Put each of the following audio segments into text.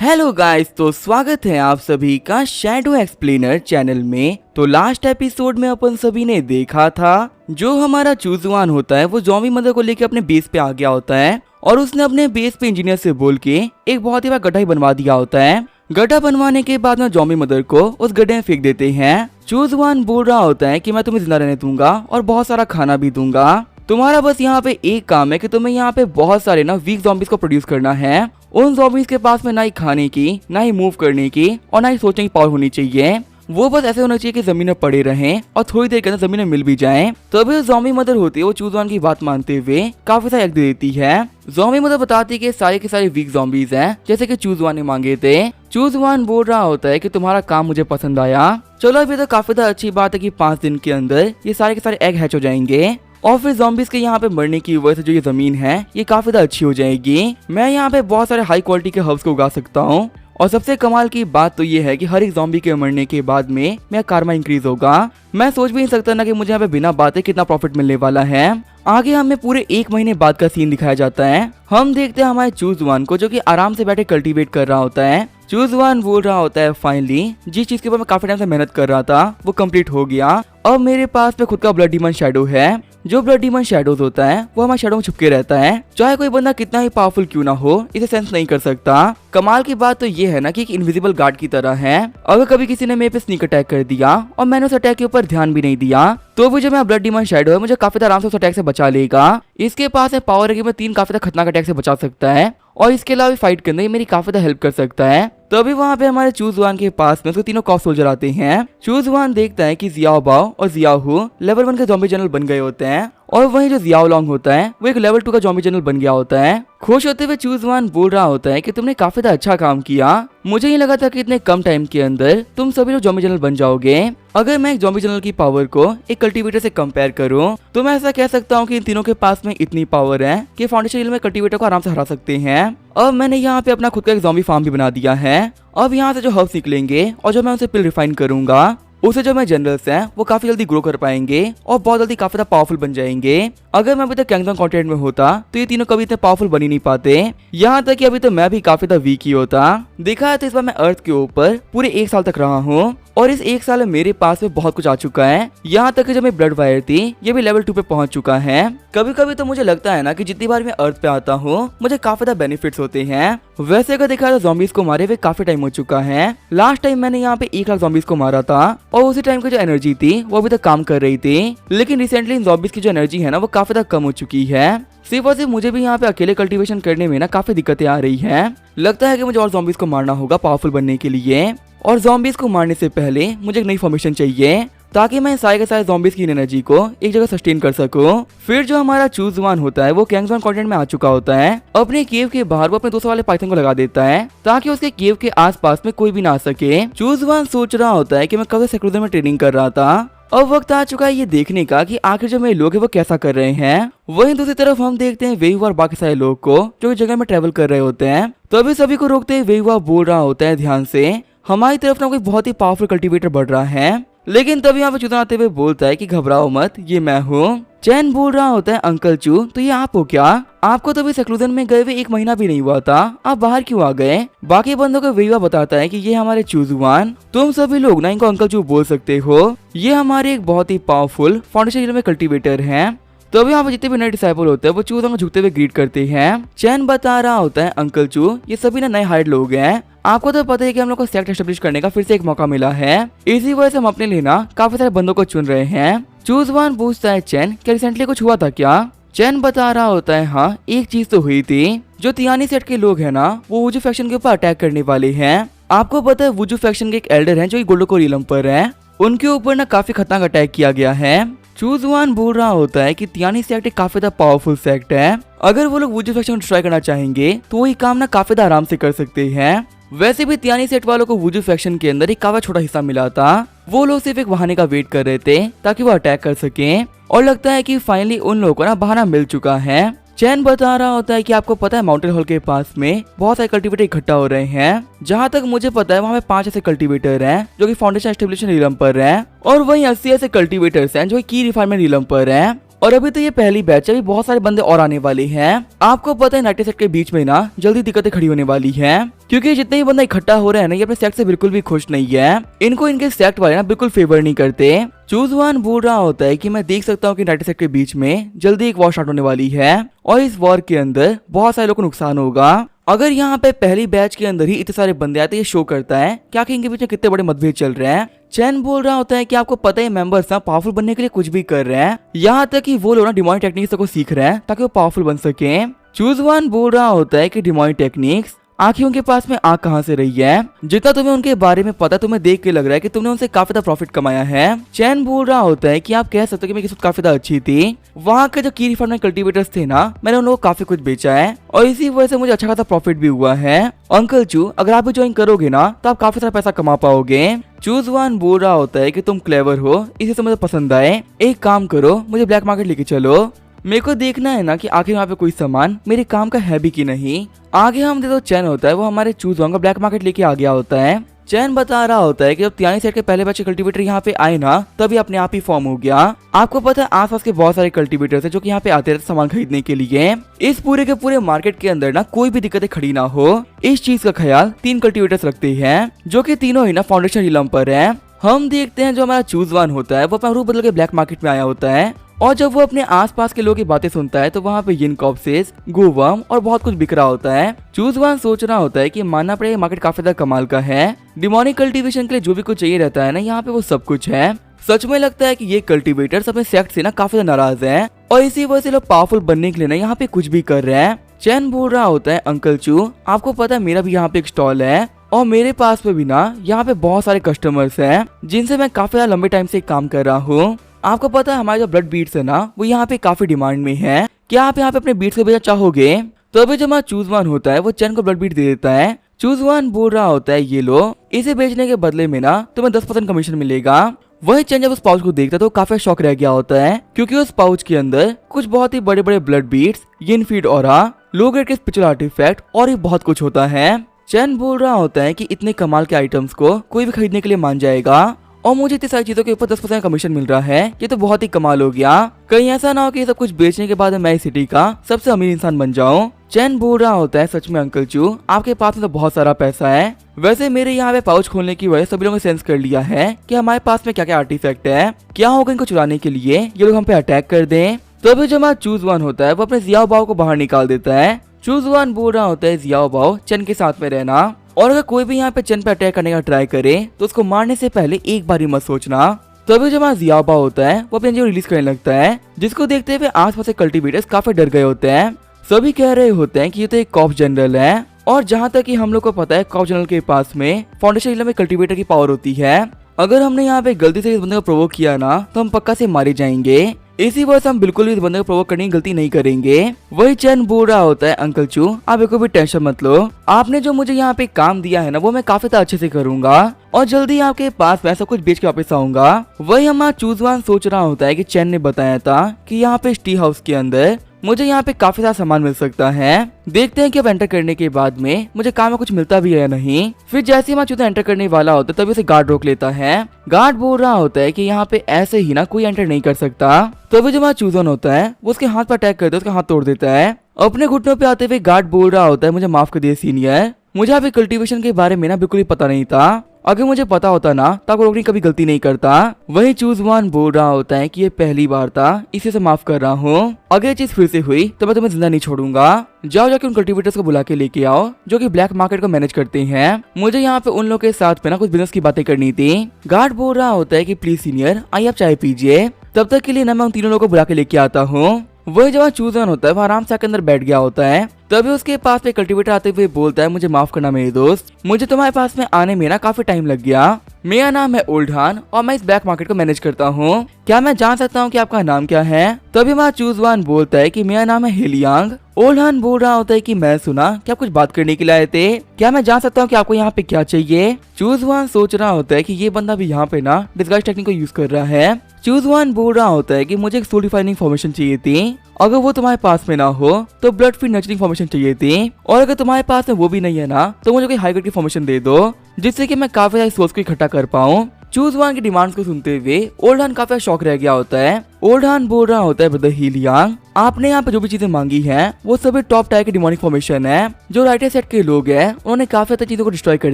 Hello guys, तो स्वागत है आप सभी का शैडो एक्सप्लेनर चैनल में। तो लास्ट एपिसोड में अपन सभी ने देखा था जो हमारा चूजवान होता है वो ज़ॉम्बी मदर को लेके अपने बेस पे आ गया होता है और उसने अपने बेस पे इंजीनियर से बोल के एक बहुत ही बड़ा गड्ढा ही बनवा दिया होता है। गड्ढा बनवाने के बाद में ज़ॉम्बी मदर को उस गड्ढे में फेंक देते हैं। चूजवान बोल रहा होता है कि मैं तुम्हें जिंदा रहने दूंगा और बहुत सारा खाना भी दूंगा। तुम्हारा बस यहाँ पे एक काम है कि तुम्हें यहाँ पे बहुत सारे वीक ज़ॉम्बीज को प्रोड्यूस करना है। उन ज़ॉम्बीज के पास में ना ही खाने की, ना ही मूव करने की और ना ही सोचने की पावर होनी चाहिए। वो बस ऐसे होना चाहिए कि जमीन में पड़े रहें और थोड़ी देर के अंदर जमीन में मिल भी जाएं। तभी ज़ॉम्बी मदर होती है वो चूजवान की बात मानते हुए काफी सारे एग दे देती है। ज़ॉम्बी मदर बताती है कि सारे के सारे वीक ज़ॉम्बीज हैं जैसे कि चूजवान ने मांगे थे। चूजवान बोल रहा होता है कि तुम्हारा काम मुझे पसंद आया। चलो अभी तो काफी अच्छी बात है कि 5 दिन के अंदर ये सारे के सारे एग हैच हो जाएंगे और फिर ज़ॉम्बीज के यहाँ पे मरने की वजह से जो ये जमीन है ये काफी अच्छी हो जाएगी। मैं यहाँ पे बहुत सारे हाई क्वालिटी के हर्ब्स को उगा सकता हूँ और सबसे कमाल की बात तो ये है कि हर एक ज़ॉम्बी के मरने के बाद में मेरा कारमा इंक्रीज होगा। मैं सोच भी नहीं सकता ना कि मुझे यहाँ पे बिना बातें कितना प्रॉफिट मिलने वाला है। आगे हमें पूरे 1 महीने बाद का सीन दिखाया जाता है। हम देखते हैं हमारे चूजवान को जो कि आराम से बैठे कल्टीवेट कर रहा होता है। चूजवान बोल रहा होता है फाइनली जिस चीज के ऊपर मैं काफी टाइम से मेहनत कर रहा था वो कंप्लीट हो गया। अब मेरे पास में खुद का ब्लड डीमन शैडो है। जो ब्लड डीमन शैडोज होता है वो हमारे शैडो में छुपके रहता है। चाहे कोई बंदा कितना ही पावरफुल क्यों ना हो इसे सेंस नहीं कर सकता। कमाल की बात तो ये है ना कि एक इनविजिबल गार्ड की तरह है। अगर कभी किसी ने मेरे पे स्नीक अटैक कर दिया और मैंने उस अटैक के ऊपर ध्यान भी नहीं दिया तो भी जो मेरा ब्लड डीमन शैडो है मुझे काफी आराम से उस अटैक से बचा लेगा। इसके पास है पावर है कि मैं 3 काफी खतरनाक अटैक से बचा सकता है और इसके अलावा फाइट करने में मेरी काफी हेल्प कर सकता है। तभी वहाँ पे हमारे चूजवान के पास में उसके तीनों कॉप सोल्जर आते हैं। चूजवान देखता है कि जियाओ बाओ और जियाओ लेवल 1 के ज़ॉम्बी जनरल बन गए होते हैं और वहीं जो जियाओ लॉन्ग होता है वो एक लेवल 2 का ज़ॉम्बी जनरल बन गया होता है। खुश होते हुए चूजवान बोल रहा होता है कि तुमने काफी अच्छा काम किया। मुझे नहीं लगा था कि इतने कम टाइम के अंदर तुम सभी लोग ज़ॉम्बी जनरल बन जाओगे। अगर मैं एक ज़ॉम्बी जनरल की पावर को एक कल्टीवेटर से कंपेयर करूं तो मैं ऐसा कह सकता हूं कि इन तीनों के पास में इतनी पावर है कि फाउंडेशन हिल में कल्टीवेटर को आराम से हरा सकते हैं। अब मैंने यहाँ पे अपना खुद का एक ज़ॉम्बी फार्म भी बना दिया है। अब यहाँ से जो हर्ब्स निकलेंगे और जो मैं उसे पिल रिफाइन करूंगा उसे जो मैं जनरल्स हैं वो काफी जल्दी ग्रो कर पाएंगे और बहुत जल्दी काफी पावरफुल बन जाएंगे। अगर मैं अभी तक कैंगजोंग कॉन्टिनेंट में होता तो ये तीनों कभी इतने पावरफुल बन ही नहीं पाते। यहाँ तक कि अभी तो मैं भी काफी वीक ही होता। देखा है तो इस बार मैं अर्थ के ऊपर पूरे 1 साल तक रहा हूँ और इस 1 साल में मेरे पास में बहुत कुछ आ चुका है। यहाँ तक कि जो मेरी ब्लड वायर थी ये भी लेवल 2 पे पहुंच चुका है। कभी कभी तो मुझे लगता है ना कि जितनी बार मैं अर्थ पे आता हूँ मुझे काफी बेनिफिट्स होते हैं। वैसे अगर देखा तो ज़ॉम्बीज को मारे हुए काफी टाइम हो चुका है। लास्ट टाइम मैंने यहाँ पे 1 लाख ज़ॉम्बीज को मारा था और उसी टाइम की जो एनर्जी थी वो अभी तक काम कर रही थी। लेकिन रिसेंटली इन ज़ॉम्बीज की जो एनर्जी है ना वो काफी कम हो चुकी है। सिर्फ और सिर्फ मुझे भी यहाँ पे अकेले कल्टीवेशन करने में ना काफी दिक्कतें आ रही हैं। लगता है कि मुझे और ज़ॉम्बीज को मारना होगा पावरफुल बनने के लिए और ज़ॉम्बीज को मारने से पहले मुझे एक नई फॉर्मेशन चाहिए ताकि मैं सारे के सारे ज़ॉम्बीज की एनर्जी को एक जगह सस्टेन कर सकूं। फिर जो हमारा चूजवान होता है वो कैंगजोंग कॉन्टिनेंट में आ चुका होता है। अपने केव के बाहर वो अपने 200 वाले पाइथन को लगा देता है ताकि उसके केव के आसपास में कोई भी ना आ सके। चूजवान सोच रहा होता है कि मैं कब से सेक्लूजन में ट्रेनिंग कर रहा था। अब वक्त आ चुका है ये देखने का कि आखिर जो मेरे लोग हैं वो कैसा कर रहे हैं। वहीं दूसरी तरफ हम देखते हैं वेहुआ और बाकी सारे लोग को जो जगह में ट्रेवल कर रहे होते हैं। तो अभी सभी को रोकते हुए वेहुआ बोल रहा होता है ध्यान से हमारी तरफ ना कोई बहुत ही पावरफुल कल्टीवेटर बढ़ रहा है। लेकिन तभी यहाँ पे चुनाते हुए बोलता है कि घबराओ मत, ये मैं हूँ। चैन बोल रहा होता है अंकल चू तो ये आप हो क्या? आपको तो भी सेक्लूजन में गए हुए 1 महीना भी नहीं हुआ था, आप बाहर क्यों आ गए? बाकी बंदों को वेहुआ बताता है कि ये हमारे चूजवान, तुम सभी लोग ना इनको अंकल चू बोल सकते हो। ये हमारे एक बहुत ही पावरफुल फाउंडेशन हिल में कल्टीवेटर है। तो अभी यहाँ पे जितने भी नए डिसाइपल होते हैं वो चूजों को झुकते हुए ग्रीट करते हैं। चैन बता रहा होता है अंकल चू ये सभी ना नए हायर्ड लोग हैं। आपको तो पता है कि हम लोग को सेक्ट एस्टेब्लिश करने का फिर से एक मौका मिला है। इसी वजह से हम अपने लिए ना काफी सारे बंदों को चुन रहे हैं। चूजवान पूछता है चैन क्या रिसेंटली कुछ हुआ था क्या? चैन बता रहा होता है हाँ एक चीज तो हुई थी। जो तियानी सेट के लोग हैं ना वो वुजू फैक्शन के ऊपर अटैक करने वाले हैं। आपको पता है वुजू फैक्शन के एक एल्डर है जो गोल्डोको रिलम पर है, उनके ऊपर ना काफी खतरनाक अटैक किया गया है। चूजवान बोल रहा होता है कि तियानी सेक्ट एक काफी पावरफुल सेक्ट है। अगर वो लोग वुजू फैक्शन को डिस्ट्रॉय करना चाहेंगे तो वही काम ना काफी आराम से कर सकते हैं। वैसे भी तियानी सेट वालों को वुजू फैक्शन के अंदर एक काफी छोटा हिस्सा मिला था। वो लोग सिर्फ एक बहाने का वेट कर रहे थे ताकि वो अटैक कर सकें और लगता है कि फाइनली उन लोगों को ना बहाना मिल चुका है। चैन बता रहा होता है कि आपको पता है माउंटेन हॉल के पास में बहुत सारे कल्टीवेटर इकट्ठा हो रहे हैं। जहाँ तक मुझे पता है वहाँ पे 5 ऐसे कल्टीवेटर हैं जो कि फाउंडेशन एस्टेब्लिशन रिलम पर हैं और वहीं 80 ऐसे कल्टीवेटर्स हैं जो की रिफाइनमेंट रिलम पर हैं। और अभी तो ये पहली बैच है, अभी बहुत सारे बंदे और आने वाले हैं। आपको पता है 90 सेक्ट के बीच में ना जल्दी दिक्कतें खड़ी होने वाली हैं, क्योंकि जितने ही बंदा इकट्ठा हो रहे हैं ना ये अपने सेक्ट से बिल्कुल भी खुश नहीं है। इनको इनके सेक्ट वाले ना बिल्कुल फेवर नहीं करते। चूज वन बोल रहा होता है कि मैं देख सकता हूँ कि 90 सेक्ट के बीच में जल्दी एक वॉर स्टार्ट होने वाली है और इस वॉर के अंदर बहुत सारे लोगों को नुकसान होगा। अगर यहाँ पे पहली बैच के अंदर ही इतने सारे बंदे आए तो ये शो करता है क्या कि इनके बीच में कितने बड़े मतभेद चल रहे हैं। चैन बोल रहा होता है कि आपको पता है मेंबर्स ना पावरफुल बनने के लिए कुछ भी कर रहे हैं, यहाँ तक कि वो लोग ना डिमोनिक टेक्निक्स को सीख रहे हैं ताकि वो पावरफुल बन सके। चूज वन बोल रहा होता है कि डिमोनिक टेक्निक्स आखिर उनके पास में आंख कहाँ से रही है, जितना तुम्हें उनके बारे में पता तुम्हें देख के लग रहा है कि तुमने उनसे काफी ज्यादा प्रॉफिट कमाया है। चैन बोल रहा होता है कि आप कह सकते हो कि मेरी किस्मत काफी ज्यादा अच्छी थी, वहाँ के जो की रिफाइनर कल्टीवेटर्स थे ना मैंने उन लोगों को काफी कुछ बेचा है और इसी वजह से मुझे अच्छा खासा प्रॉफिट भी हुआ है। अंकल चू अगर आप भी ज्वाइन करोगे ना तो आप काफी सारा पैसा कमा पाओगे। चूज वन बोल रहा होता है कि तुम क्लेवर हो इसी से मुझे पसंद आए, एक काम करो मुझे ब्लैक मार्केट लेके चलो, मेरे को देखना है ना कि आखिर वहाँ पे कोई सामान मेरे काम का है भी कि नहीं। आगे हम देखो चैन होता है वो हमारे चूज वन का ब्लैक मार्केट लेके आ गया होता है। चैन बता रहा होता है कि जब 93 सेट के पहले बैच के कल्टीवेटर यहाँ पे आए ना तभी अपने आप ही फॉर्म हो गया। आपको पता है आसपास के बहुत सारे कल्टीवेटर्स है जो कि यहाँ पे आते रहते सामान खरीदने के लिए। इस पूरे के पूरे मार्केट के अंदर ना कोई भी दिक्कतें खड़ी ना हो इस चीज का ख्याल 3 कल्टीवेटर्स रखते हैं जो कि तीनों ही ना फाउंडेशन रिलम पर है। हम देखते हैं जो हमारा चूज वन होता है वो अपना रूप बदल के ब्लैक मार्केट में आया होता है और जब वो अपने आसपास के लोगों की बातें सुनता है तो वहाँ पे जिन कॉप्सेस गोवम और बहुत कुछ बिक रहा होता है। चूज वन सोच रहा होता है कि मानना पड़ेगा मार्केट काफी ज्यादा कमाल का है, डिमोनिक कल्टीवेशन के लिए जो भी कुछ चाहिए रहता है ना यहाँ पे वो सब कुछ है। सच में लगता है कि ये कल्टीवेटर्स अपने सेक्ट से ना काफी ज्यादा नाराज हैं और इसी वजह से लोग पावरफुल बनने के लिए ना यहाँ पे कुछ भी कर रहे हैं। चैन बोल रहा होता है अंकल चू आपको पता है मेरा भी यहाँ पे एक स्टॉल है और मेरे पास में भी ना यहाँ पे बहुत सारे कस्टमर्स हैं जिनसे मैं काफी ज्यादा लंबे टाइम से काम कर रहा हूँ। आपको पता है हमारे जो ब्लड बीट्स है ना वो यहाँ पे काफी डिमांड में है, क्या आप यहाँ पे अपने बीट्स को बेचना चाहोगे? तो अभी जो हमारा चूज वन होता है वो चैन को ब्लड बीट दे देता है। चूज वन बोल रहा होता है ये लो इसे बेचने के बदले में ना तुम्हें 10% कमीशन मिलेगा। वही चैन जब उस पाउच को देखता है तो काफी शौक रह गया होता है क्योंकि उस पाउच के अंदर कुछ बहुत ही बड़े बड़े ब्लड बीट्स, यिन फीड ऑरा, लो ग्रेड के स्पिरिचुअल आर्टिफैक्ट और ये बहुत कुछ होता है। चैन बोल रहा होता है कि इतने कमाल के आइटम्स को कोई भी खरीदने के लिए मान जाएगा और मुझे इतनी सारी चीजों के ऊपर 10% कमीशन मिल रहा है, ये तो बहुत ही कमाल हो गया। कहीं ऐसा ना हो कि ये सब कुछ बेचने के बाद मैं इस सिटी का सबसे अमीर इंसान बन जाऊं। चैन बोल रहा होता है सच में अंकल चू आपके पास में तो बहुत सारा पैसा है, वैसे मेरे यहाँ पे पाउच खोलने की वजह सभी लोगों ने सेंस कर लिया है कि हमारे पास में क्या क्या आर्टिफैक्ट है, क्या होगा इनको चुराने के लिए ये लोग हम पे अटैक कर दें। तो अभी जो हमारा चूज वन होता है वो अपने जियाओ बाओ को बाहर निकाल देता है। चूज वन बोल रहा होता है जियाओ बाओ चैन के साथ में रहना और अगर कोई भी यहाँ पे चैन पे अटैक करने का ट्राई करे तो उसको मारने से पहले एक बार ही मत सोचना। तो अभी जो हमारा जियाओ बाओ होता है वो अपने रिलीज करने लगता है जिसको देखते हुए आसपास के कल्टीवेटर्स काफी डर गए होते हैं। सभी कह रहे होते हैं कि ये तो एक कॉप जनरल है और जहाँ तक कि हम लोग को पता है कॉप जनरल के पास में फाउंडेशन रिलम में कल्टीवेटर की पावर होती है। अगर हमने यहाँ पे गलती से इस बंदे को प्रोवोक किया ना तो हम पक्का से मारे जाएंगे, इसी वजह से हम बिल्कुल भी इस बंदे को प्रोवोक करने की गलती नहीं करेंगे। वही चैन बोल रहा होता है अंकल चू आप एक भी टेंशन मत लो, आपने जो मुझे यहाँ पे काम दिया है ना वो मैं काफी अच्छे से करूंगा और जल्दी आपके पास मैं सब कुछ बेच के वापस आऊंगा। वही हमारा चूजवान सोच रहा होता है कि चैन ने बताया था कि यहाँ पे टी हाउस के अंदर मुझे यहाँ पे काफी सारा सामान मिल सकता है, देखते हैं कि अब एंटर करने के बाद में मुझे काम में कुछ मिलता भी है या नहीं। फिर जैसे ही हमारा चूजा एंटर करने वाला होता है तभी उसे गार्ड रोक लेता है। गार्ड बोल रहा होता है कि यहाँ पे ऐसे ही ना कोई एंटर नहीं कर सकता। तो अभी जो हमारा चूजन होता है वो उसके हाथ पर अटैक करता है, उसका हाथ तोड़ देता है। अपने घुटनों पे आते हुए गार्ड बोल रहा होता है मुझे माफ कर दिए सीनियर, मुझे अभी कल्टीवेशन के बारे में ना बिल्कुल ही पता नहीं था, अगर मुझे पता होता ना तो आपको रोकने कभी गलती नहीं करता। वही चूजवान बोल रहा होता है कि ये पहली बार था इसी से माफ कर रहा हूँ, अगर ये चीज फिर से हुई तो मैं तुम्हें जिंदा नहीं छोड़ूंगा। जाओ जाके उन कल्टीवेटर्स को बुला के लेके आओ जो कि ब्लैक मार्केट को मैनेज करते हैं, मुझे यहाँ पे उन लोगों के साथ में ना कुछ बिजनेस की बातें करनी थी। गार्ड बोल रहा होता है कि प्लीज सीनियर आइए आप चाय पीजिए, तब तक के लिए ना मैं उन तीनों लोगों को बुला के लेके आता हूँ। वही जब चूजन होता है वो आराम से आके अंदर बैठ गया होता है। तभी उसके पास में कल्टीवेटर आते हुए बोलता है मुझे माफ करना मेरे दोस्त, मुझे तुम्हारे पास में आने में ना काफी टाइम लग गया। मेरा नाम है ओल्डहान और मैं इस ब्लैक मार्केट को मैनेज करता हूँ, क्या मैं जान सकता हूँ कि आपका नाम क्या है? तभी हमारा चूजवान बोलता है कि मेरा नाम है हेलियांग। ओल्डहान बोल रहा होता है कि मैं सुना कि आप कुछ बात करने के लिए आए थे, क्या मैं जान सकता हूँ कि आपको यहाँ पे क्या चाहिए? चूजवान सोच रहा होता है कि ये बंदा भी यहाँ पे ना डिस्गाइज टेक्निक को यूज कर रहा है। चूजवान बोल रहा होता है कि मुझे एक सोल डिफाइनिंग फॉर्मेशन चाहिए थी, अगर वो तुम्हारे पास में ना हो तो ब्लड फीड नर्चरिंग फॉर्मेशन चाहिए थी, और अगर तुम्हारे पास में वो भी नहीं है ना तो मुझे कोई हाई ग्रेड की फॉर्मेशन दे दो जिससे कि मैं काफी सारी सोर्स को इकट्ठा कर पाऊँ। चूजवान की डिमांड्स को सुनते हुए ओल्डहान काफी शौक रह गया होता है। ओल्ड हान बोल रहा होता है ब्रदर हीलियांग, आपने यहाँ पे जो भी चीजें मांगी हैं वो सभी टॉप टायर की डिमोनिक फॉर्मेशन है। जो राइटर सेट के लोग हैं उन्होंने काफी ज्यादा चीजों को डिस्ट्रॉय कर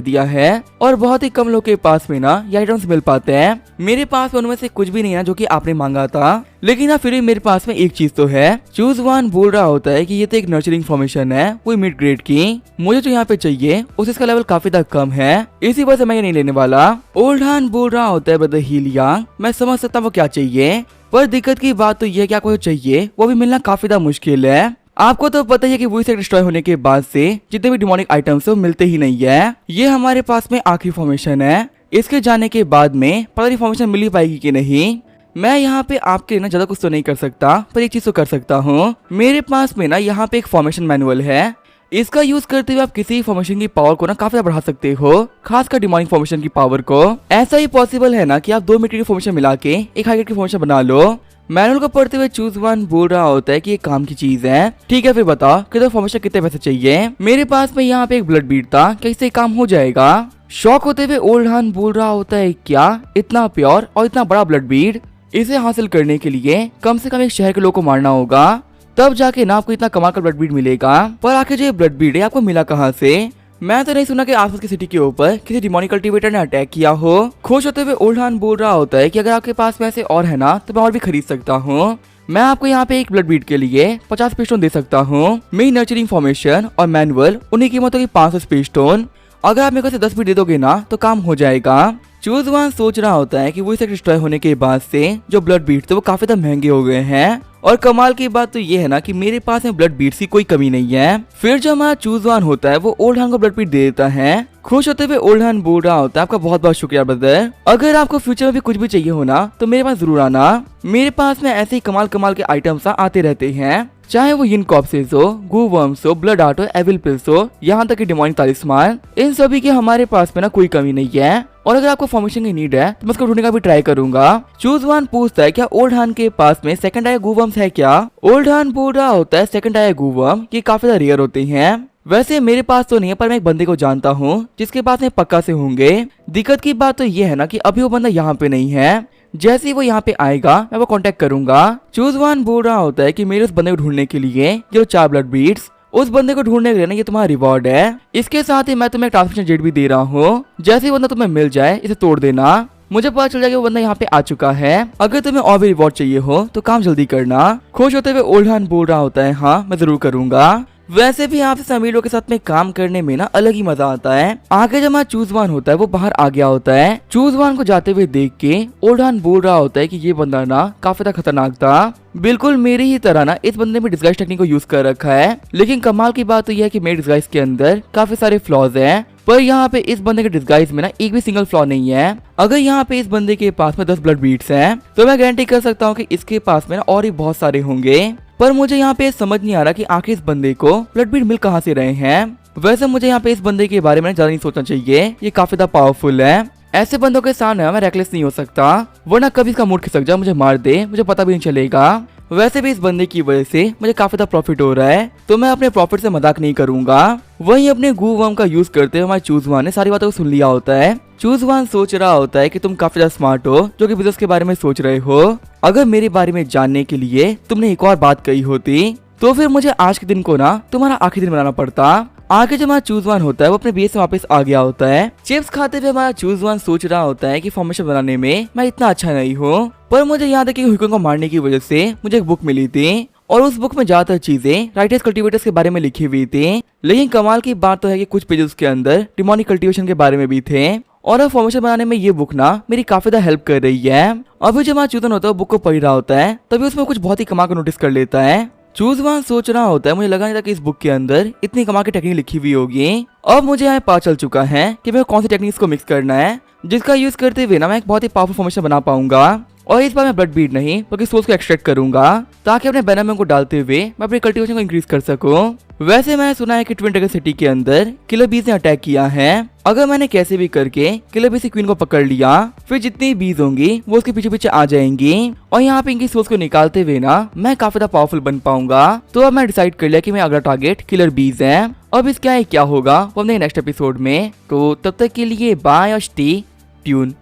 दिया है और बहुत ही कम लोग के पास में ना ये आइटम्स मिल पाते हैं। मेरे पास में उनमें से कुछ भी नहीं है जो कि आपने मांगा था, लेकिन ना फिर भी मेरे पास में एक चीज तो है। चूज वन बोल रहा होता है कि ये तो एक नर्चरिंग फॉर्मेशन है, वो मिड ग्रेड की, मुझे जो यहाँ पे चाहिए उसका लेवल काफी ज्यादा कम है, इसी वजह से मैं ये नहीं लेने वाला। ओल्ड हान बोल रहा होता है ब्रदर हीलियांग, मैं समझ सकता हूँ वो क्या चाहिए, पर दिक्कत की बात तो ये कि आपको जो चाहिए वो भी मिलना काफी ज्यादा मुश्किल है। आपको तो पता ही है कि वही से डिस्ट्रॉय होने के बाद से जितने भी डिमोनिक आइटम्स है वो मिलते ही नहीं है। ये हमारे पास में आखिरी फॉर्मेशन है, इसके जाने के बाद में पता नहीं फॉर्मेशन मिल ही पाएगी कि नहीं। मैं यहाँ पे आपके लिए ना ज्यादा कुछ तो नहीं कर सकता, पर एक चीज तो कर सकता हूँ। मेरे पास में ना यहाँ पे एक फॉर्मेशन मैनुअल है, इसका यूज करते हुए आप किसी फॉर्मेशन की पावर को ना काफी बढ़ा सकते हो, खासकर डिमोनिक फॉर्मेशन की पावर को। ऐसा ही पॉसिबल है ना कि आप 2 मिट्टी की फॉर्मेशन मिला के एक हाई ग्रेड की फॉर्मेशन बना लो। मैनुअल को पढ़ते हुए चूज वन बोल रहा होता है कि ये काम की चीज है। ठीक है, फिर बताओ कि तो फॉर्मेशन कितने पैसे चाहिए। मेरे पास में यहाँ पे एक ब्लड बीट था, क्या इससे काम हो जाएगा। शॉक होते हुए ओल्ड हान बोल रहा होता है, क्या इतना प्योर और इतना बड़ा ब्लड बीट, इसे हासिल करने के लिए कम से कम एक शहर के लोगों को मारना होगा, तब जाके ना आपको इतना कमाल का ब्लड बीट मिलेगा। पर आखिर जो ये ब्लड बीट है आपको मिला कहाँ से? मैं तो नहीं सुना कि आसपास की सिटी के ऊपर किसी डिमोनिक कल्टीवेटर ने अटैक किया हो। खुश होते हुए ओल्ड हान बोल रहा होता है कि अगर आपके पास पैसे और है ना तो मैं और भी खरीद सकता हूँ। मैं आपको यहाँ पे एक ब्लड बीट के लिए 50 पिस्टोन दे सकता हूँ। मेरी नर्चरिंग फॉर्मेशन और मैनुअल उन्हीं कीमतों की 500 पिस्टोन। अगर आप मेरे को 10 बीट दे दोगे ना तो काम हो जाएगा। चूज वन सोच रहा होता है कि वो इसे डिस्ट्रॉय होने के बाद से जो ब्लड बीट थे वो काफी ज्यादा महंगे हो गए हैं, और कमाल की बात तो ये है ना कि मेरे पास में ब्लड बीट्स की कोई कमी नहीं है। फिर जो हमारा चूज वन होता है वो ओल्ड हान को ब्लड बीट दे देता है। खुश होते हुए ओल्ड हान बोल रहा होता है, आपका बहुत बहुत शुक्रिया ब्रदर। अगर आपको फ्यूचर में भी कुछ भी चाहिए हो ना तो मेरे पास जरूर आना। मेरे पास में ऐसे ही कमाल कमाल के आइटम्स आते रहते हैं, चाहे वो यिन कॉप्सेस हो, गू वर्म्स हो, ब्लड आर्ट हो, एविल पिल्स हो, यहाँ तक कि डिमोनिक तालिस्मान, इन सभी के हमारे पास में ना कोई कमी नहीं है। और अगर आपको फॉर्मेशन की नीड है तो मैं उसको ढूंढने का भी ट्राई करूंगा। चूज वन पूछता है, क्या ओल्ड हान के पास में सेकंड आया गू वर्म्स है क्या? ओल्ड हान बोल रहा होता है, सेकंड आया गू वर्म ये काफी ज्यादा रेयर होते हैं। वैसे मेरे पास तो नहीं है, पर मैं एक बंदे को जानता हूँ जिसके पास में पक्का से होंगे। दिक्कत की बात तो ये है ना कि अभी वो बंदा यहाँ पे नहीं है, जैसे ही वो यहाँ पे आएगा मैं वो कांटेक्ट करूंगा। चूज वन बोल रहा होता है कि मेरे उस बंदे को ढूंढने के लिए ये 4 ब्लड बीट्स, उस बंदे को ढूंढने के लिए ना ये तुम्हारा रिवॉर्ड है। इसके साथ ही मैं तुम्हें ट्रांसमिशन जेट भी दे रहा हूँ, जैसे ही बंदा तुम्हें मिल जाए इसे तोड़ देना। मुझे पता चल जाएगा वो बंदा यहाँ पे आ चुका है। अगर तुम्हें और भी रिवॉर्ड चाहिए हो तो काम जल्दी करना। खुश होते हुए ओल्ड हान बोल रहा होता है, हाँ मैं जरूर करूंगा। वैसे भी आपसे अमीर लोगों के साथ में काम करने में ना अलग ही मजा आता है। आगे जब हमारा चूज वन होता है वो बाहर आ गया होता है। चूज वन को जाते हुए देख के ओल्ड हान बोल रहा होता है कि ये बंदा ना काफी ज्यादा खतरनाक था, बिल्कुल मेरी ही तरह ना इस बंदे ने डिस्गाइज टेक्निक को यूज कर रखा है। लेकिन कमाल की बात तो यह है कि मेरे डिस्गाइज के अंदर काफी सारे फ्लॉज हैं, पर यहाँ पे इस बंदे के डिस्गाइज में ना एक भी सिंगल फ्लॉ नहीं है। अगर यहाँ पे इस बंदे के पास में 10 ब्लड बीट्स हैं तो मैं गारंटी कर सकता हूँ कि इसके पास में ना और ही बहुत सारे होंगे। पर मुझे यहाँ पे समझ नहीं आ रहा कि आखिर इस बंदे को ब्लड बीट मिल कहाँ से रहे हैं। वैसे मुझे यहाँ पे इस बंदे के बारे में ज्यादा नहीं सोचना चाहिए, ये काफी ज्यादा पावरफुल है। ऐसे बंदों के सामने मैं रेकलेस नहीं हो सकता, वरना कभी इसका मूड खिसक जाए मुझे मार दे, मुझे पता भी नहीं चलेगा। वैसे भी इस बंदे की वजह से मुझे काफी ज्यादा प्रॉफिट हो रहा है, तो मैं अपने प्रॉफिट से मजाक नहीं करूंगा। वहीं अपने गू वर्म का यूज करते हुए हमारे चूज वन ने सारी बातों को सुन लिया होता है। चूज वन सोच रहा होता है कि तुम काफी ज्यादा स्मार्ट हो जो कि बिजनेस के बारे में सोच रहे हो। अगर मेरे बारे में जानने के लिए तुमने एक और बात कही होती तो फिर मुझे आज के दिन को ना तुम्हारा आखिरी दिन बनाना पड़ता। आगे जब हमारा चूज वन होता है वो अपने बेस से वापस आ गया होता है। चिप्स खाते हुए हमारा चूज वन सोच रहा होता है कि फॉर्मेशन बनाने में मैं इतना अच्छा नहीं हूँ, पर मुझे याद है कि हुकुन को मारने की वजह से मुझे एक बुक मिली थी और उस बुक में ज्यादातर चीजें राइटर्स कल्टीवेटर्स के बारे में लिखी हुई थी। लेकिन कमाल की बात तो है कि कुछ पेजेस के अंदर डिमोनिक कल्टीवेशन के बारे में भी थे, और अब फॉर्मेशन बनाने में ये बुक ना मेरी काफी ज्यादा हेल्प कर रही है। अभी जब हमारा चूजन होता है बुक को पढ़ रहा होता है तभी उसमें कुछ बहुत ही कमाल का नोटिस कर लेता है। चूज वन सोच रहा होता है, मुझे लगा नहीं था कि इस बुक के अंदर इतनी कमाल की टेक्निक लिखी हुई होगी। अब मुझे यहाँ पता चल चुका है कि मैं कौन सी टेक्निक्स को मिक्स करना है, जिसका यूज करते हुए ना मैं एक बहुत ही पावरफुल फॉर्मेशन बना पाऊंगा। और इस बार मैं ब्लड बीट नहीं बल्कि सोल्स को एक्सट्रैक्ट करूंगा, ताकि अपने बैनर को डालते हुए मैं अपनी कल्टीवेशन को इंक्रीज कर सकूं। वैसे मैंने सुना है कि ट्विन ड्रैगन सिटी के अंदर किलर बीज ने अटैक किया है। अगर मैंने कैसे भी करके किलर बीज की क्वीन को पकड़ लिया, फिर जितनी बीज होंगी वो उसके पीछे पीछे आ जाएंगी, और यहाँ पे इनकी सोर्स को निकालते हुए ना मैं काफी ज्यादा पावरफुल बन पाऊंगा। तो अब मैं डिसाइड कर लिया कि मेरा अगला टारगेट किलर बीज है। अब इसका क्या होगा वो अपने नेक्स्ट एपिसोड में। तो तब तक के लिए बाय और स्टे ट्यून।